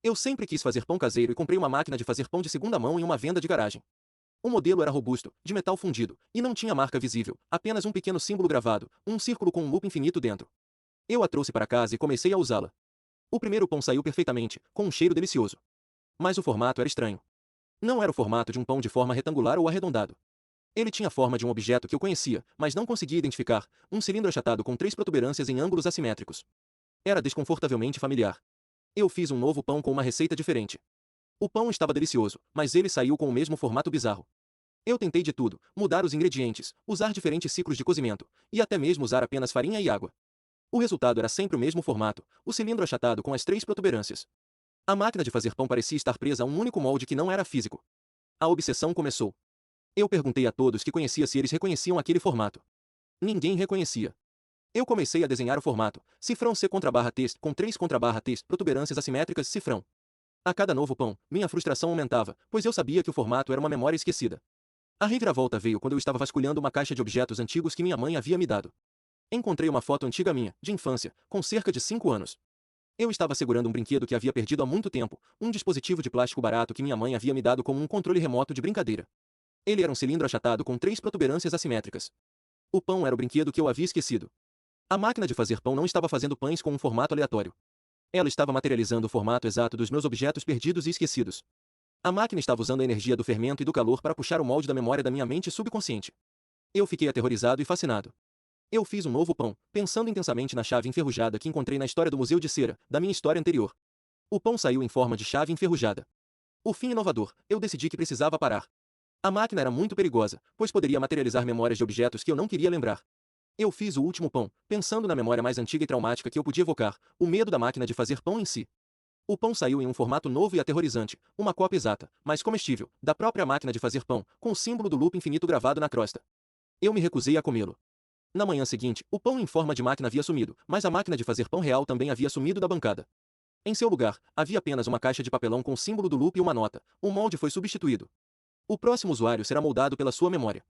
Eu sempre quis fazer pão caseiro e comprei uma máquina de fazer pão de segunda mão em uma venda de garagem. O modelo era robusto, de metal fundido, e não tinha marca visível, apenas um pequeno símbolo gravado, um círculo com um loop infinito dentro. Eu a trouxe para casa e comecei a usá-la. O primeiro pão saiu perfeitamente, com um cheiro delicioso. Mas o formato era estranho. Não era o formato de um pão de forma retangular ou arredondado. Ele tinha a forma de um objeto que eu conhecia, mas não conseguia identificar, um cilindro achatado com três protuberâncias em ângulos assimétricos. Era desconfortavelmente familiar. Eu fiz um novo pão com uma receita diferente. O pão estava delicioso, mas ele saiu com o mesmo formato bizarro. Eu tentei de tudo, mudar os ingredientes, usar diferentes ciclos de cozimento, e até mesmo usar apenas farinha e água. O resultado era sempre o mesmo formato, o cilindro achatado com as três protuberâncias. A máquina de fazer pão parecia estar presa a um único molde que não era físico. A obsessão começou. Eu perguntei a todos que conhecia se eles reconheciam aquele formato. Ninguém reconhecia. Eu comecei a desenhar o formato, cifrão C contra barra T com 3 contra barra T, protuberâncias assimétricas, cifrão. A cada novo pão, minha frustração aumentava, pois eu sabia que o formato era uma memória esquecida. A reviravolta veio quando eu estava vasculhando uma caixa de objetos antigos que minha mãe havia me dado. Encontrei uma foto antiga minha, de infância, com cerca de 5 anos. Eu estava segurando um brinquedo que havia perdido há muito tempo, um dispositivo de plástico barato que minha mãe havia me dado como um controle remoto de brincadeira. Ele era um cilindro achatado com 3 protuberâncias assimétricas. O pão era o brinquedo que eu havia esquecido. A máquina de fazer pão não estava fazendo pães com um formato aleatório. Ela estava materializando o formato exato dos meus objetos perdidos e esquecidos. A máquina estava usando a energia do fermento e do calor para puxar o molde da memória da minha mente subconsciente. Eu fiquei aterrorizado e fascinado. Eu fiz um novo pão, pensando intensamente na chave enferrujada que encontrei na história do Museu de Cera, da minha história anterior. O pão saiu em forma de chave enferrujada. O fim inovador, eu decidi que precisava parar. A máquina era muito perigosa, pois poderia materializar memórias de objetos que eu não queria lembrar. Eu fiz o último pão, pensando na memória mais antiga e traumática que eu podia evocar, o medo da máquina de fazer pão em si. O pão saiu em um formato novo e aterrorizante, uma cópia exata, mas comestível, da própria máquina de fazer pão, com o símbolo do loop infinito gravado na crosta. Eu me recusei a comê-lo. Na manhã seguinte, o pão em forma de máquina havia sumido, mas a máquina de fazer pão real também havia sumido da bancada. Em seu lugar, havia apenas uma caixa de papelão com o símbolo do loop e uma nota. O molde foi substituído. O próximo usuário será moldado pela sua memória.